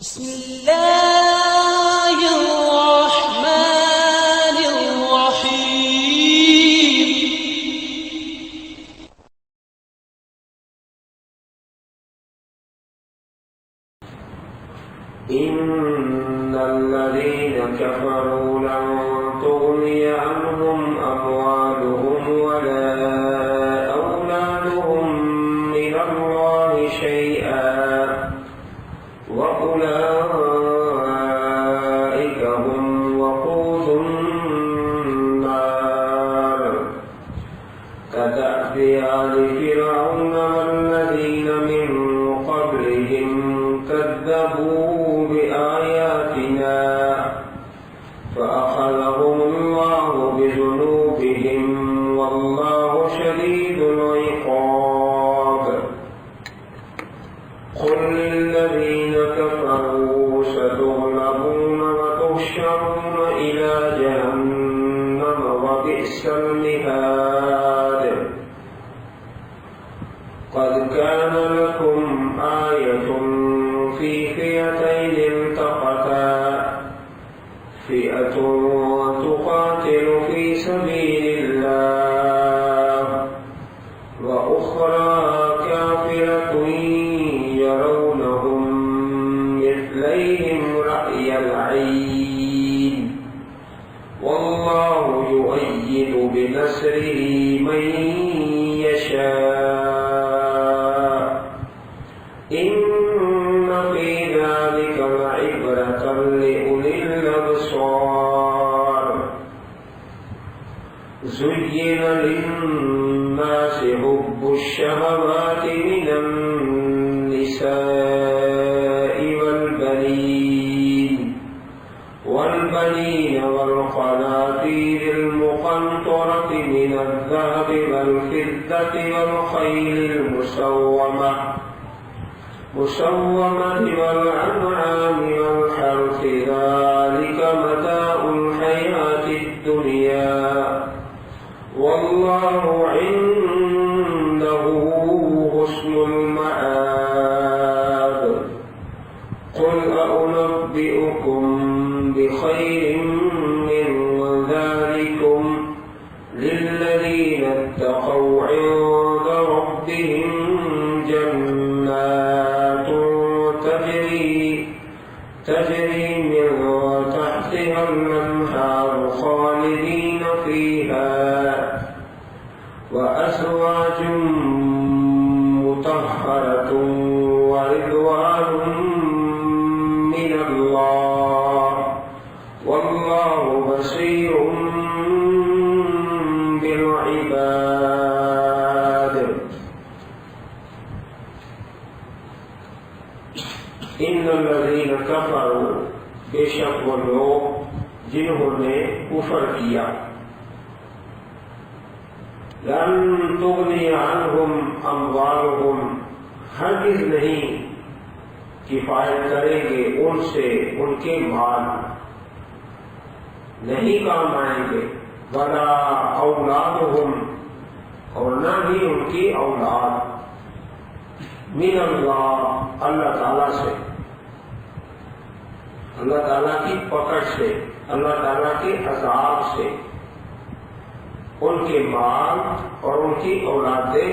بسم الله الرحمن الرحيم. إن الذين كفروا لن تغني عنهم أموالهم ولا أولادهم من الله شيئا وأولئك هم وقود النار كدأب آل فرعون والذين من قبلهم كذبوا بآياتنا فأخذهم الله بذنوبهم والله شديد العقاب. قل للذين كفروا ستغلبون وتحشرون إلى جهنم وبئس المهاد. قد كان لكم آية في فئتين التقتا فئة تقاتل في سبيل الله وأخرى كافرة يرونهم مثليهم رأي العين والله يؤيد بنصره من يشاء. إن في ذلك لعبرة لأولي الأبصار. زين للناس حب الشهوات من النساء والبنين والقناطير المقنطرة من الذهب والفضة والخيل المسومة والأنعام والحرث ذلك متاع الحياة الدنيا والله عنده حسن المآب. قل أنبئكم بخير من ذلكم للذين اتقوا عند ربهم جنات تجري من تحتها الأنهار خالدين فيها وأزواج مطهرة ورضوان من الله والله بصير بالعباد. ان الذین کفروا، بے شک وہ لوگ جنہوں نے کفر کیا، لن تغنی عنہم اموالہم، ہرگز نہیں کفایت کریں گے ان سے ان کے مال، نہیں کام آئیں گے، ولا اولادہم، اور نہ ہی ان کی اولاد، من اللہ، اللہ تعالیٰ سے، اللہ تعالیٰ کی پکڑ سے، اللہ تعالیٰ کے عذاب سے، ان کے مال اور ان کی اولادیں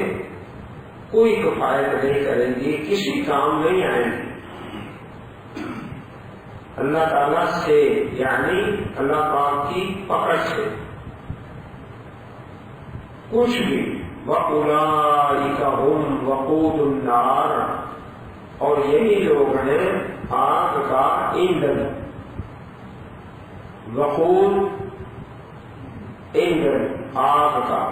کوئی کفایت نہیں کریں گی، کسی کام نہیں آئیں گی اللہ تعالیٰ سے، یعنی اللہ پاک کی پکڑ سے کچھ بھی. وَأُولَٰئِكَ هُمْ وَقُودُ النَّارِ، اور یہی لوگ ہیں آگ کا ایندھن. وقود ایندھن آگ کا.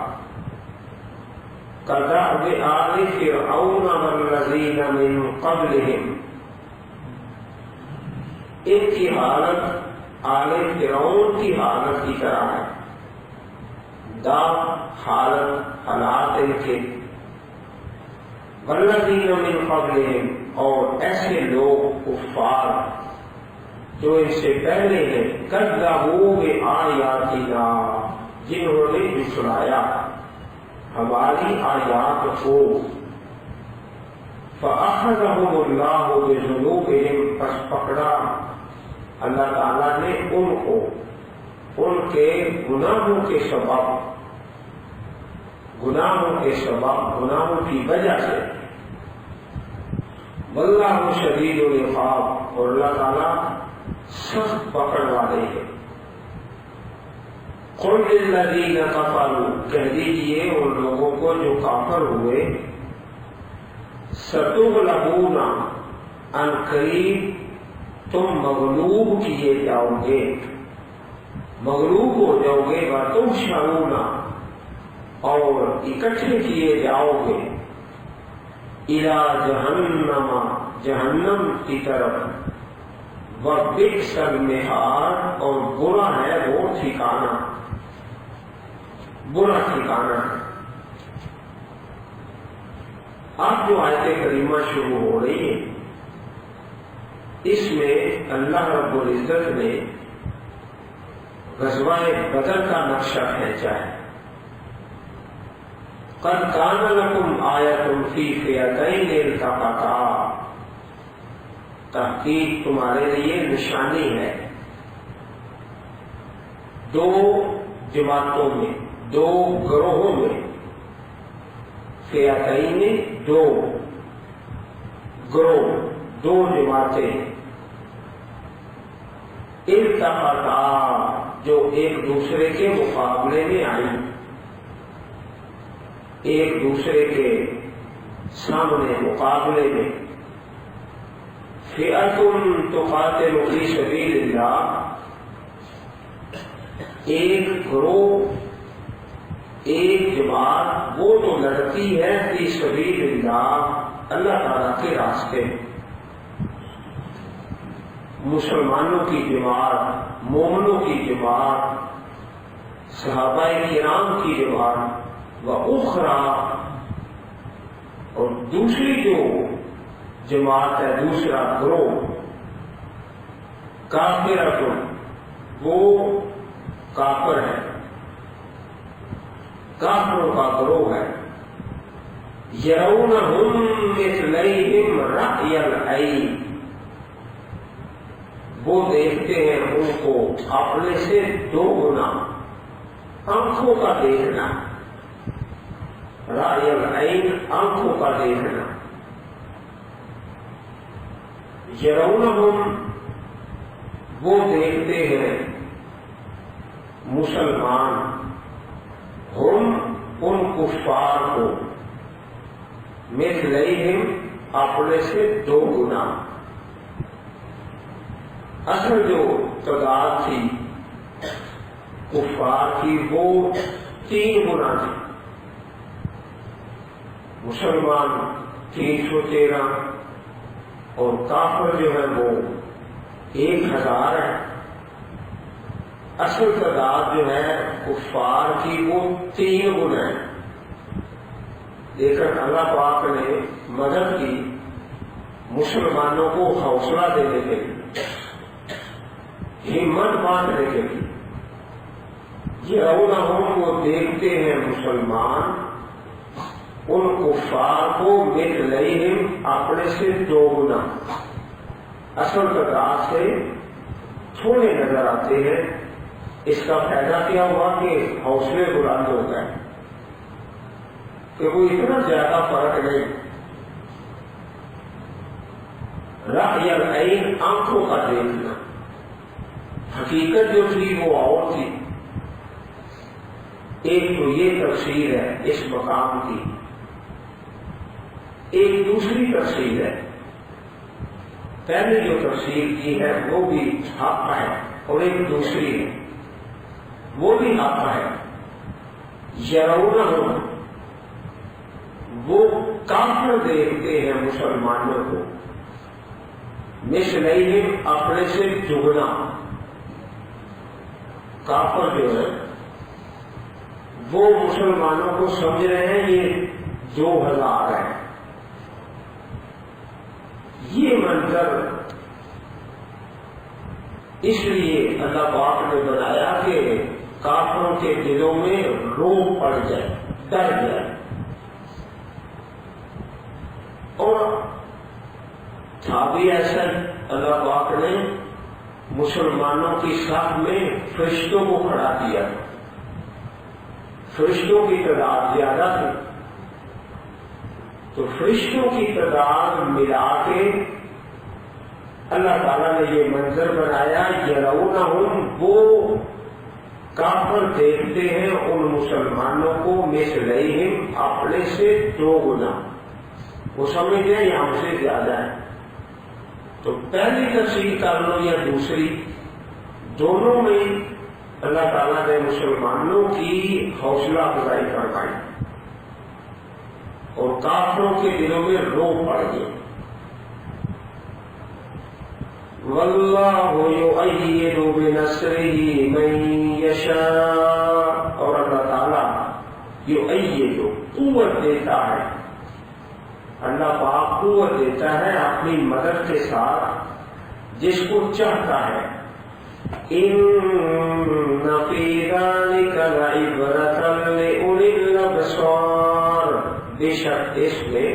كَدَأْبِ آلِ فِرْعَوْنَ وَالَّذِينَ مِن قَبْلِهِمْ، ان کی حالت آل فرعون کی حالت کی طرح ہے. حالات ان کے. والذین من قبلہم، اور ایسے لوگ کفار جو ان سے پہلے ہیں، کذبوا بآیاتنا، جنہوں نے جھٹلایا ہماری آیات کو. فَأَخَذَهُمُ اللَّهُ بِذُنُوبِهِمْ، پس پکڑا اللہ تعالیٰ نے ان کو ان کے گناہوں کے سبب، گناہوں کی وجہ سے۔ واللہ شدید العقاب، اور اللہ تعالیٰ سخت پکڑ والے ہیں۔ قل للذین کفروا، کہہ دیجئے ان لوگوں کو جو کافر ہوئے، ستغلبون، ان قریب تم مغلوب کیے جاؤ گے، مغلوب ہو جاؤ گے، وتحشرون، اور اکٹھے کیے جاؤ گے، الی جہنم، جہنم کی طرف، وبئس المہاد، اور برا ہے وہ ٹھکانہ، برا ٹھکانہ ہے۔ اب جو آیت کریمہ شروع ہو رہی ہے، اس میں اللہ رب العزت نے غزوہ بدر کا نقشہ کھینچا ہے۔ قد کان لکم آیۃ فی فئتین التقطا، تحقیق تمہارے لیے نشانی ہے دو جماعتوں میں، دو گروہوں میں، فئتین دو گروہ، دو جماعتیں، التقطا جو ایک دوسرے کے مقابلے میں آئی، ایک دوسرے کے سامنے مقابلے میں۔ فئۃ تقاتل فی سبیل اللہ، ایک گروہ، ایک جماعت وہ تو لڑتی ہے فی سبیل اللہ، اللہ تعالیٰ کے راستے میں، مسلمانوں کی جماعت، مومنوں کی جماعت، صحابہ کرام کی جماعت، وَأُخْرَى، اور دوسری جو جماعت ہے، دوسرا گروہ، کافرۃ، وہ کافر ہے، کافروں کا گروہ ہے، یرونہم مثلیہم رأی العین، وہ دیکھتے ہیں ان کو اپنے سے دو گنا، آنکھوں کا دیکھنا، رأی العین، آنکھوں کا دیکھنا، یرونہم، وہ دیکھتے ہیں مسلمان، ہم ان کفار کو، مثلیہم، اپنے سے دو گنا، اصل جو تعداد تھی کفار کی وہ 3 گنا تھی، مسلمان 313 اور کافر جو ہے وہ 1000 ہے۔ اصل تعداد جو ہے کفار کی وہ 3 گنا ہے، لیکن اللہ پاک نے مدد کی مسلمانوں کو حوصلہ دینے کے لیے، ہمت باندھنے کے لیے۔ یرونہم، وہ دیکھتے ہیں مسلمان ان کفار کو، مثلیہم، اپنے سے 2 گنا، اصل تعداد سے تھوڑے نظر آتے ہیں۔ اس کا فائدہ کیا ہوا کہ حوصلے بلند ہو گئے کہ وہ اتنا زیادہ فرق نہیں۔ رأی العین، آنکھوں کا دیکھنا، حقیقت جو تھی وہ اور تھی۔ ایک تو یہ تفسیر ہے اس مقام کی، ایک دوسری تفسیر ہے، پہلے جو تفسیر کی ہے وہ بھی حق ہے، اور ایک دوسری ہے وہ بھی حق ہے۔ یرونہم، وہ کافر دیکھتے ہیں مسلمانوں کو، مثلیہم، اپنے سے دگنا، کافر جو ہے وہ مسلمانوں کو سمجھ رہے ہیں یہ 2000 ہے۔ یہ منظر اس لیے اللہ پاک نے بنایا کہ کافروں کے دلوں میں روب پڑ جائے، ڈر جائے، اور ہوا بھی ایسا ہی، اللہ پاک نے مسلمانوں کی صف میں فرشتوں کو کھڑا کیا، فرشتوں کی تعداد زیادہ تھی، تو فرشتوں کی تعداد ملا کے اللہ تعالیٰ نے یہ منظر بنایا، یرونہم، وہ کافر دیکھتے ہیں ان مسلمانوں کو مثلیہم، اپنے سے 2 گنا، وہ سمجھتے ہیں یہ ہم سے زیادہ ہے۔ تو پہلی تفسیر کر لو یا دوسری، دونوں میں اللہ تعالیٰ نے مسلمانوں کی حوصلہ افزائی فرمائی اور کافروں کے دلوں میں روب پڑ گئی۔ واللہ یؤید بنصرہ من یشاء، اور اللہ تعالیٰ یؤید، قوت دیتا ہے، اللہ پاک قوت دیتا ہے اپنی مدد کے ساتھ جس کو چاہتا ہے۔ ان فی ذلک لعبرۃ لأولی الابصار، بے شک اس میں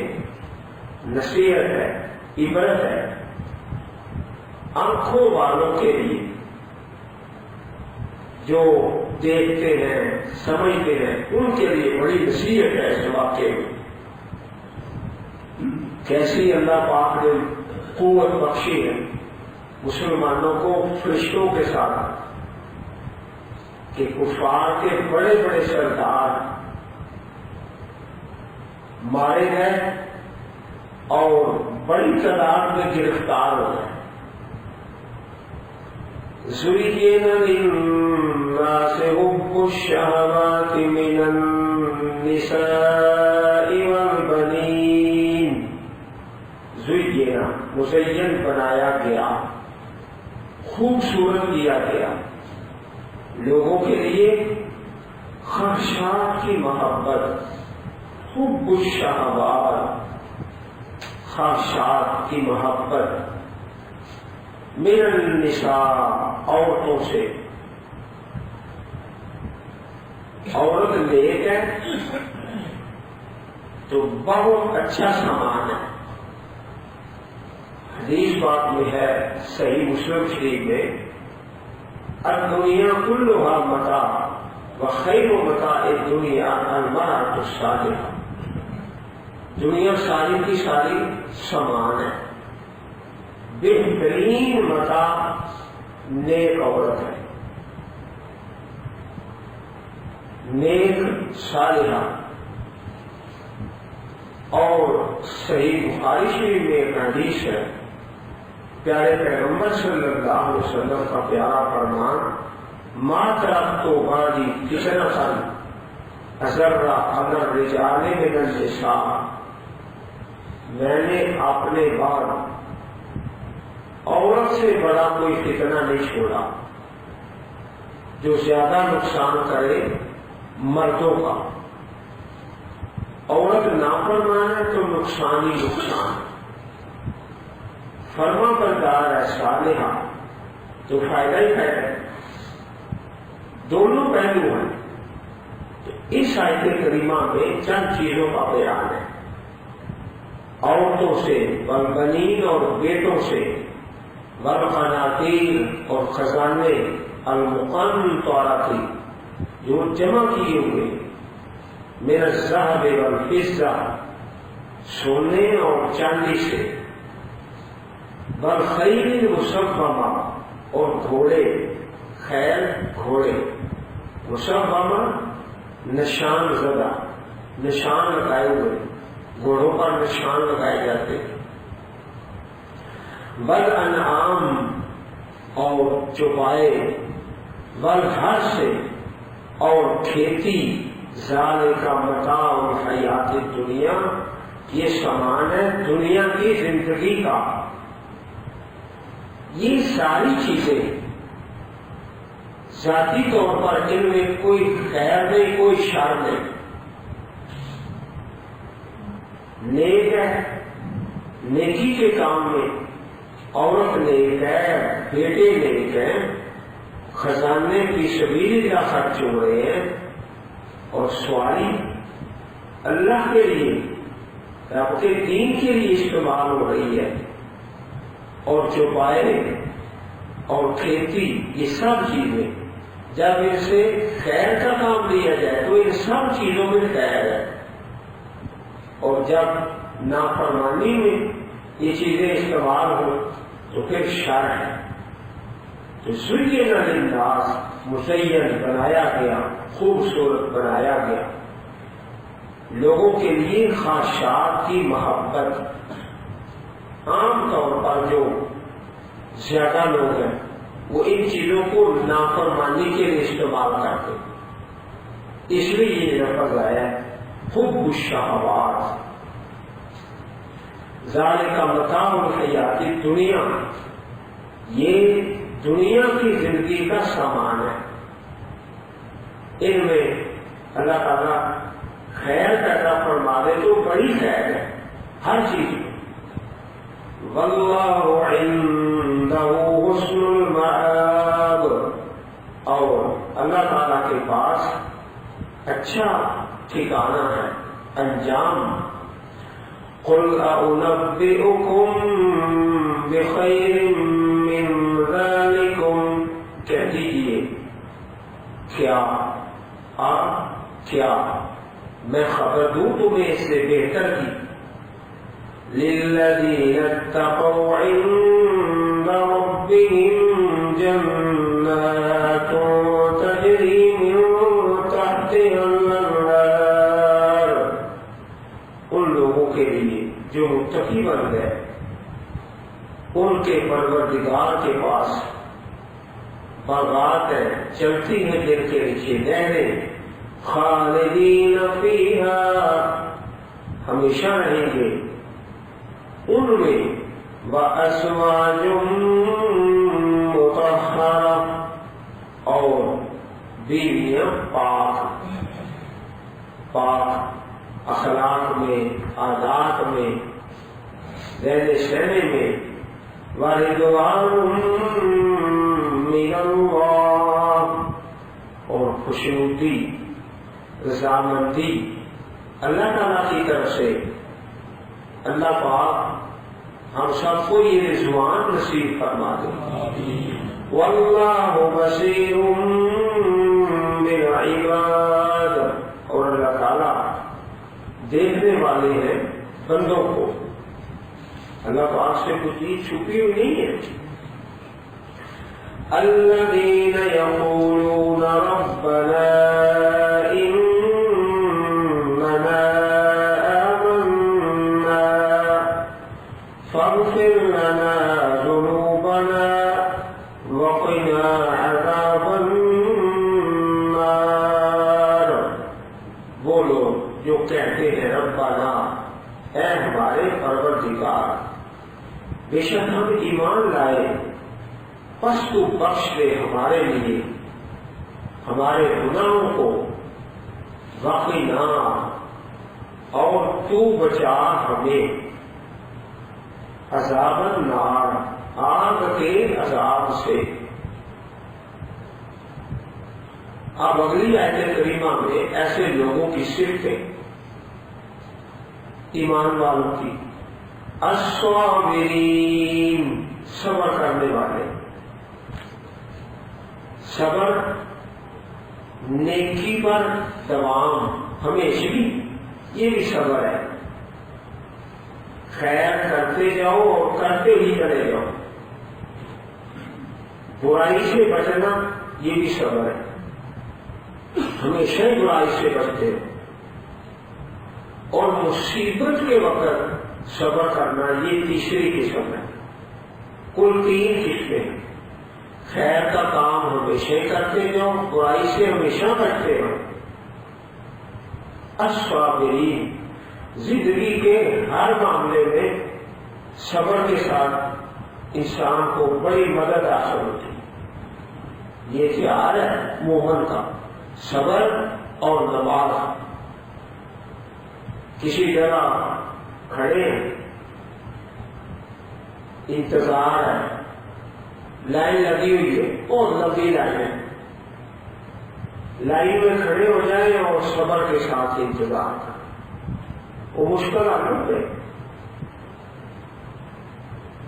نصیحت ہے، عبرت ہے آنکھوں والوں کے لیے، جو دیکھتے ہیں سمجھتے ہیں، ان کے لیے بڑی نصیحت ہے اس واقعے میں۔ کیسی اللہ پاک نے قوت بخشی ہے مسلمانوں کو فرشتوں کے ساتھ، کہ کفار کے بڑے بڑے سردار مارے گئے اور بڑی تعداد میں گرفتار ہو گئے۔ زُيِّنَ لِلنَّاسِ حُبُّ الشَّهَوَاتِ مِنَ النِّسَاءِ وَالْبَنِينَ، زُيِّنَ، مزین بنایا گیا، خوبصورت کیا گیا لوگوں کے لیے خواہشات کی محبت، حب الشہوات، خواہشات کی محبت، من النساء، عورتوں سے۔ عورت نیک ہے تو بہت اچھا سامان ہے۔ حدیث بات میں ہے صحیح مسلم شریف میں، الدنیا کلھا متاع وخیر متاع الدنیا المرأة الصالحہ، دنیا ساری کی ساری سامان ہے، بہترین متاع نیک عورت ہے، نیک صالحہ۔ اور صحیح بخاری شریف میں ایک حدیث ہے، پیارے پیغمبر صلی اللہ علیہ وسلم کا پیارا فرمان، ما ترکت بعدی فتنة اضر علی الرجال من النساء، میں نے اپنے بعد عورت سے بڑا کوئی فتنہ نہیں چھوڑا جو زیادہ نقصان کرے مردوں کا۔ عورت نافرمان ہے تو نقصان ہی نقصان، فرما بردار ہے صالحہ تو فائدہ ہی فائدہ ہے، دونوں پہلو ہیں۔ تو اس آیت کریمہ میں چند چیزوں کا بیان ہے، عورتوں سے، والبنین اور بیٹوں سے، والقناطیر اور خزانے، المقنطرۃ جو جمع کیے ہوئے، من الذہب والفضہ، سونے اور چاندی سے، والخیل المسومہ، اور گھوڑے، خیل گھوڑے، مسومہ نشان زدہ، نشان لگائے ہوئے، گھوڑوں پر نشان لگائے جاتے، والانعام، اور چوپائے، والحرث، اور کھیتی، ذالک متاع الحیات الدنیا، یہ سامان ہے دنیا کی زندگی کا۔ یہ ساری چیزیں ذاتی طور پر ان میں کوئی خیر نہیں، کوئی شر نہیں، نیک ہے، نیکی کے کام میں عورت نیک ہے، بیٹے نیک ہیں، خزانے کی سبیل اللہ خرچ ہو رہے ہیں، اور سواری اللہ کے لیے، رب کے دین کے لیے استعمال ہو رہی ہے، اور چوپائے اور کھیتی، یہ سب چیزیں جب ان سے خیر کا کام لیا جائے تو ان سب چیزوں میں خیر ہے، اور جب نافرمانی میں یہ چیزیں استعمال ہو تو پھر شر ہے۔ تو زین للناس، مزین بنایا گیا، خوبصورت بنایا گیا لوگوں کے لیے خواہشات کی محبت۔ عام طور پر جو زیادہ لوگ ہیں وہ ان چیزوں کو نافرمانی کے لیے استعمال کرتے، اس لیے یہ لفظ آیا حب الشہوات۔ ذالک متاع الحیات الدنیا، یہ دنیا کی زندگی کا سامان ہے، ان میں اللہ تعالیٰ خیر پیدا فرما دے تو بڑی خیر ہے ہر چیز میں۔ واللہ عندہ حسن المآب، اور اللہ تعالیٰ کے پاس اچھا ٹھکانہ ہے، انجام۔ قل اعنبئکم بخیر من ذلکم، کہہ دیجیے کیا میں خبر دوں تمہیں اس سے بہتر کی، للذین اتقوا عند ربهم جنات تجری من تحتها الانہار، ان لوگوں کے لیے جو متقی بن گئے، ان کے پروردگار کے پاس باغات ہیں، چلتی ہیں جن کے نیچے نہریں، خالدین فیہا، ہمیشہ رہیں گے ان میں، وازواج مطہرہ، اور بیویاں پاک اخلاق میں، عادات میں، رہنے سہنے میں، ورضوان من اللہ، اور خوشنودی، رضامندی اللہ تعالیٰ کی طرف سے۔ اللہ پاک ہم سب کو یہ رضوان نصیب فرما دے۔ واللہ بصیر بالعباد، اور اللہ تعالیٰ دیکھنے والے ہیں بندوں کو، اللہ پاک سے کوئی چیز چھپی ہوئی نہیں ہے۔ الذین یقولون ربنا اننا آمنا فاغفر لنا ذنوبنا وقنا عذاب النار، وہ لوگ جو کہتے ہیں ربنا، اے ہمارے پروردگار، بے شک ہم ایمان لائے، پس تو بخش دے ہمارے لیے ہمارے گناہوں کو، وقنا، اور تو بچا ہمیں عذاب النار، آگ کے عذاب سے۔ اب اگلی آیت کریمہ میں ایسے لوگوں کی صفتیں، ایمان والوں کی، الصابرین، صبر کرنے والے، صبر نیکی پر دوام، ہمیشہ یہ بھی صبر ہے، خیر کرتے جاؤ اور کرتے ہی چلے جاؤ، برائی سے بچنا یہ بھی صبر ہے، ہمیشہ برائی سے بچتے ہو، اور مصیبت کے وقت صبر کرنا یہ تیسری قسم ہے۔ کل 3 قسمیں ہیں، خیر کا کام ہمیشہ کرتے جاؤ، برائی سے ہمیشہ بچتے ہو۔ الصابرین، زندگی کے ہر معاملے میں صبر کے ساتھ انسان کو بڑی مدد حاصل ہوتی ہے۔ یہ ہتھیار ہے مومن کا، صبر اور نماز۔ کسی جگہ کھڑے ہیں، انتظار ہے، لائن لگی ہوئی ہے، بہت لمبی لائن ہے، لائن میں کھڑے ہو جائیں اور صبر کے ساتھ انتظار کریں، وہ مشکل حالت ہے،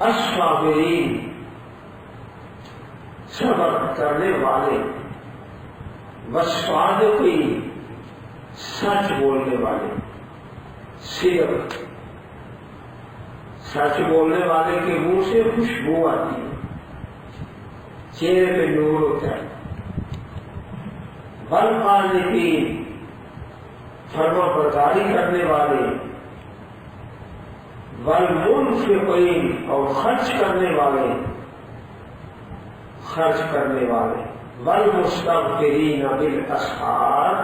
الصابرین صبر کرنے والے، والصادقین سچ بولنے والے، صدق سچ بولنے والے کے منہ سے خوشبو آتی ہے، چہرے پہ نور ہوتا ہے، والقانتین فرما برداری کرنے والے، والمنفقین اور خرچ کرنے والے، والمستغفرین بالاسحار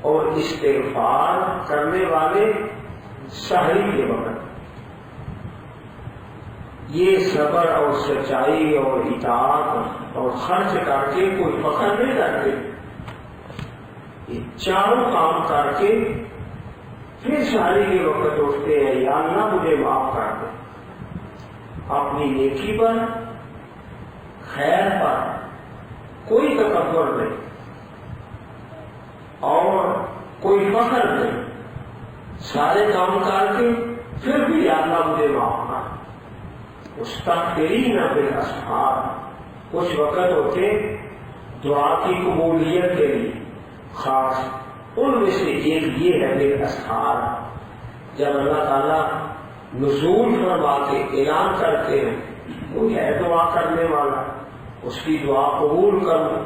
اور استغفار کرنے والے سحری کے وقت۔ یہ صبر اور سچائی اور اطاعت اور خرچ کر کے کوئی فخر نہیں کرتے، یہ چاروں کام کر کے پھر سحری کے وقت اٹھتے ہیں، یا اللہ مجھے معاف کر دے، اپنی نیکی پر خیر پر کوئی تکبر نہیں اور کوئی فخر نہیں، سارے کام کر کے پھر بھی یا اللہ مجھے معاف کر۔ مستغفرین بالاسحار، کچھ وقت ہوتے دعا کی قبولیت کے لیے خاص، ان میں سے ایک یہ ہے بالاسحار، جب اللہ تعالیٰ نزول فرما کے اعلان کرتے ہیں کوئی ہے دعا کرنے والا اس کی دعا قبول کرو،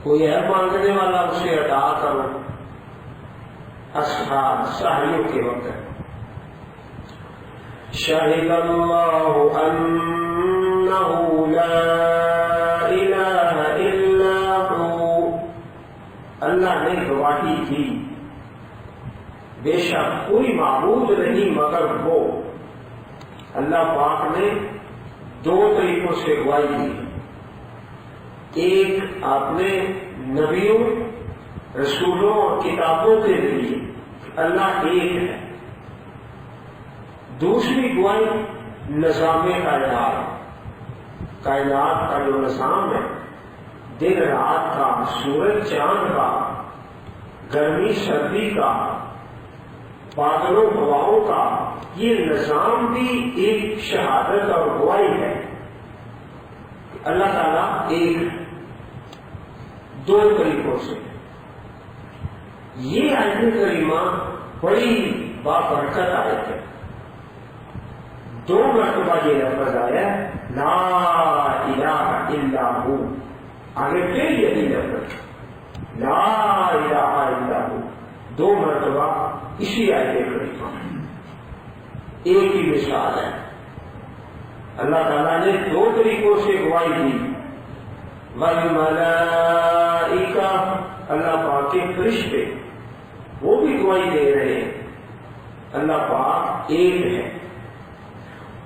کوئی ہے مانگنے والا اسے عطا کرو، اسحار سحریوں کے وقت۔ شہد اللہ انہ لا الہ الا ہو، اللہ نے گواہی دی بے شک کوئی معبود نہیں مگر وہ۔ اللہ پاک نے دو طریقوں سے گواہی دی، ایک آپ نے نبیوں رسولوں اور کتابوں کے ذریعے اللہ ایک ہے، دوسری گواہی نظام کائنات کا جو نظام ہے، دن رات کا، سورج چاند کا، گرمی سردی کا، بادلوں ہواؤں کا، یہ نظام بھی ایک شہادت اور گواہی ہے کہ اللہ تعالیٰ ایک ہے، دو طریقوں سے۔ یہ آیت کریمہ بڑی بابرکت آیت ہے، دو مرتبہ یہ لفظ آیا لا الہ الا ہو، آگے پھر یہی لفظ لا الہ الا ہو، دو مرتبہ اسی آیت کریمہ، ایک ہی مثال ہے۔ اللہ تعالیٰ نے دو طریقوں سے گواہی دی، والملائکہ اللہ پاک کے فرشتے وہ بھی گواہی دے رہے ہیں اللہ پاک ایک ہے،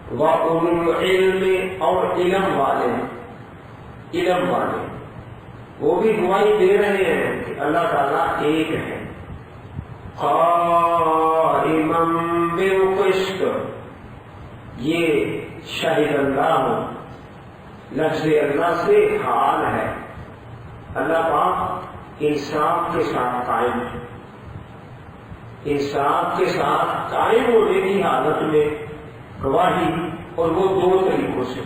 وَأُولُو الْعِلْمِ اور علم والے وہ بھی گواہی دے رہے ہیں کہ اللہ تعالیٰ ایک ہے، قائماً بالقسط، یہ شاہد اللہ لفظ اللہ سے حال ہے، اللہ پاک انصاف کے ساتھ قائم ہے، انصاف کے ساتھ قائم ہونے کی حالت میں گواہی، اور وہ دو طریقوں سے،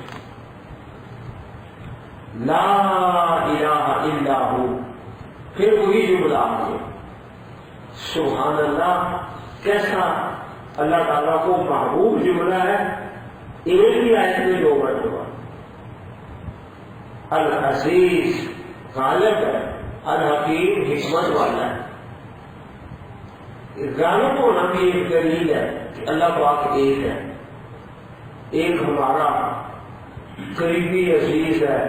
لا الہ الا ہو، پھر وہی جملہ ہے، سبحان اللہ، کیسا اللہ تعالیٰ کو محبوب جملہ ہے، ایک ہی آیت میں دو مرتبہ۔ العزیز غالب ہے، الحکیم حکمت والا ہے، غالب ہونا بھی ایک دلیل ہے کہ اللہ پاک ایک ہے، ایک ہمارا قریبی عزیز ہے،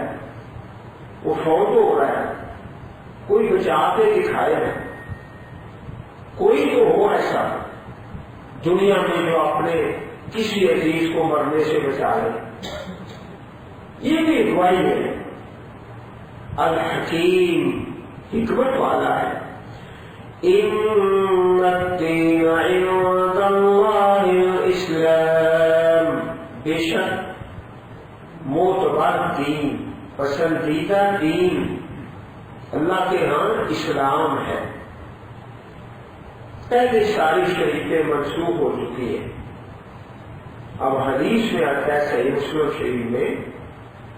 وہ فوت ہو رہا ہے، کوئی بچاتے دکھائے ہے، کوئی تو ہو ایسا دنیا میں جو اپنے کسی عزیز کو مرنے سے بچائے، یہ بھی گواہی ہے۔ الحکیم حکمت والا ہے، ان الدین عند اللہ الاسلام، بے شک معتبر دین، پسندیدہ دین اللہ کے ہاں اسلام ہے۔ پہلے ساری شریعتیں منسوخ ہو چکی ہیں، اب حدیث میں آتا ہے صحیح مسلم شریف میں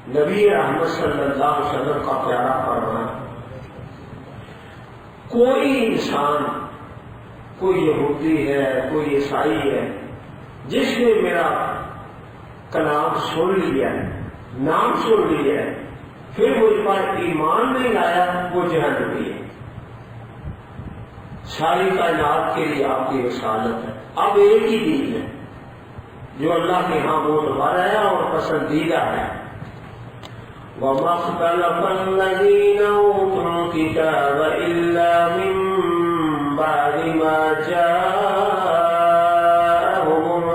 نبی احمد صلی اللہ علیہ وسلم کا پیارا فرمان، کوئی انسان، کوئی یہودی ہے، کوئی عیسائی ہے، جس نے میرا کلام سن لیا ہے، نام سن لیا ہے، پھر مجھ پر ایمان نہیں لایا، وہ جہنمی ہے۔ ساری کائنات کے لیے آپ کی رسالت ہے۔ اب ایک ہی دین ہے جو اللہ کے ہاں معتبر ہے اور پسندیدہ ہے۔ وَمَا اخْتَلَفَ الَّذِينَ أُوتُوا الْكِتَابَ إِلَّا مِن بَعْدِ مَا جَاءَهُمُ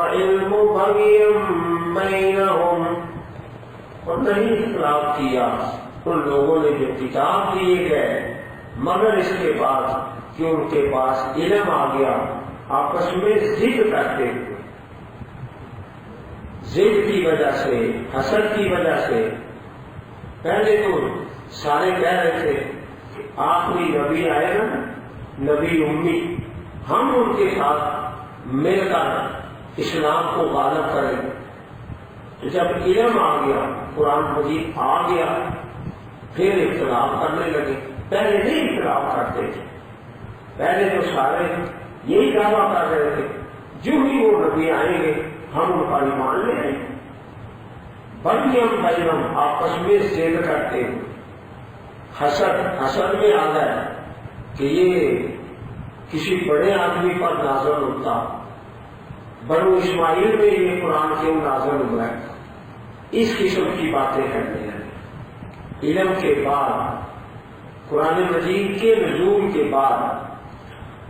الْعِلْمُ بَغْيًا بَيْنَهُمْ، اور نہیں اختلاف کیا ان لوگوں نے جو کتاب دیے گئے مگر اس کے بعد کہ ان کے پاس علم آ گیا، آپس میں ضد کرتے ہوئے، ضد کی وجہ سے، حسد کی وجہ سے۔ پہلے تو سارے کہہ رہے تھے کہ آخری نبی آئے نا، نبی امی، ہم ان کے ساتھ مل کر اسلام کو غالب کریں۔ تو جب علم آ گیا، قرآن مجید آ گیا، پھر اختلاف کرنے لگے۔ پہلے نہیں اختلاف کرتے تھے، پہلے تو سارے یہی دعویٰ کر رہے تھے جو ہی وہ نبی آئیں گے ہم ان پر ایمان لے آئیں گے۔ بنیم بینم، آپس میں ضد کرتے ہوئے، حسد میں آ گیا کہ یہ کسی بڑے آدمی پر نازل ہوتا، بنو اسماعیل میں یہ قرآن کیوں نازل ہوا ہے، اس قسم کی باتیں کرنے لگے۔ علم کے بعد، قرآن مجید کے نزول کے بعد،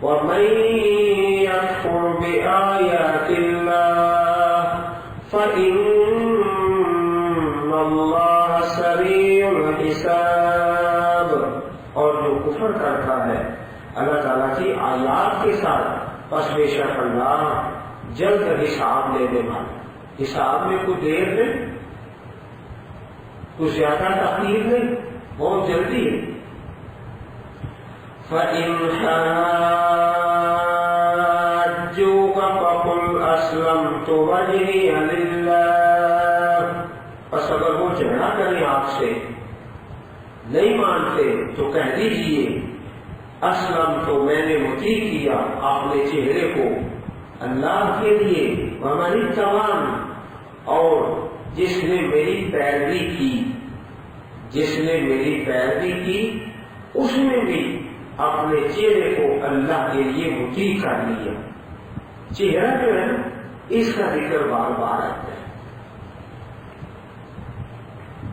وَمَن يَكْفُرْ بِآيَاتِ اللَّهِ فَإِنَّ اللَّهَ سَرِيعُ الْحِسَابِ، اور جو کفر کرتا ہے اللہ تعالیٰ کی آیات کے ساتھ، پس بے شک اللہ جلد حساب لینے والا۔ حساب میں کوئی دیر نہیں، کوئی زیادہ تاخیر نہیں، بہت جلدی ہے۔ فَإِنْ حَاجُّوكَ فَقُلْ أَسْلَمْتُ وَجْهِيَ لِلَّهِ، بس اگر وہ جھگڑا کریں آپ سے، نہیں مانتے تو کہہ دیجیے اسلم تو میں نے مطیع کیا اپنے چہرے کو اللہ کے لیے، وَمَنِ اتَّبَعَنِ، اور جس نے میری پیروی کی، جس نے میری پیروی کی اس نے بھی اپنے چہرے کو اللہ کے لیے مطیع کر لیا۔ چہرہ جو ہے اس کا ذکر بار بار آتا ہے،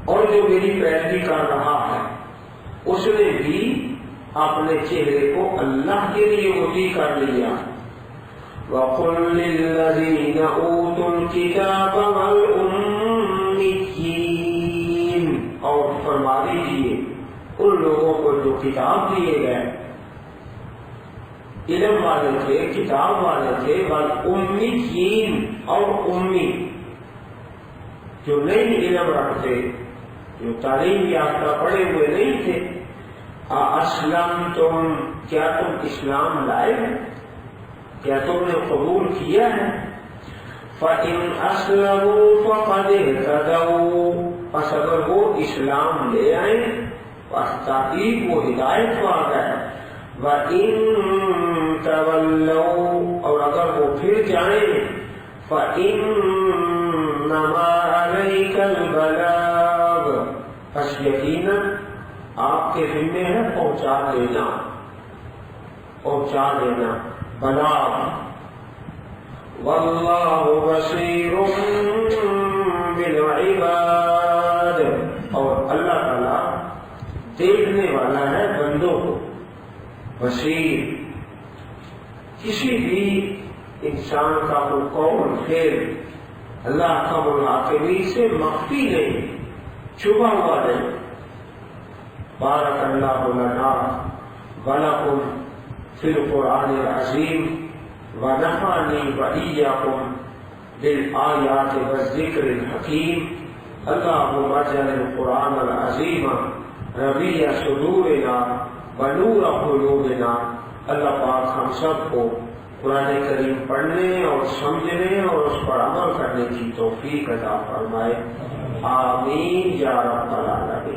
اور جو میری پیروی کر رہا ہے اس نے بھی اپنے چہرے کو اللہ کے لیے مطیع کر لیا۔ وَقُلْ لِلَّذِينَ أُوتُوا الْكِتَابَ وَالْأُمِّيِّينَ، اور فرما دیجیے ان لوگوں کو جو کتاب دیے گئے، علم والے تھے، کتاب والے تھے، وَالْأُمِّيِّينَ، اور امی، جو نہیں علم رکھتے، جو تعلیم یافتہ پڑھے ہوئے نہیں تھے، أَأَسْلَمْتُمْ، کیا تم اسلام لائے ہیں، کیا تم نے قبول کیا ہے؟ فَإِنْ أَسْلَمُوا فَقَدِ اهْتَدَوْا، پس اگر وہ اسلام لے آئیں پس تحقیق وہ ہدایت پا گئے۔ وَإِن تَوَلَّوْا، اور اگر وہ پھر جائیں، فَإِنَّمَا عَلَيْكَ الْبَلَاغُ، پس یقیناً آپ کے ذمہ ہے پہنچا دینا، پہنچا دینا، بلاغ۔ وَاللَّهُ بَصِيرٌ بِالْعِبَادِ، اور اللہ تعالیٰ دیکھنے والا ہے بندوں کو۔ بصیر، کسی بھی انسان کا کوئی قول فعل اللہ کا مراقبے سے مخفی نہیں، چھپا ہوا نہیں۔ بارک اللہ لنا ولکم فی القرآن العظیم ونفعنی وإیاکم بالآیات والذکر الحکیم۔ اللہم اجعل القرآن العظیم ربیع صدورنا ونور قلوبنا۔ اللہ پاک ہم سب کو قرآن کریم پڑھنے اور سمجھنے اور اس پر عمل کرنے کی توفیق عطا فرمائے، آمین یا رب العالمین۔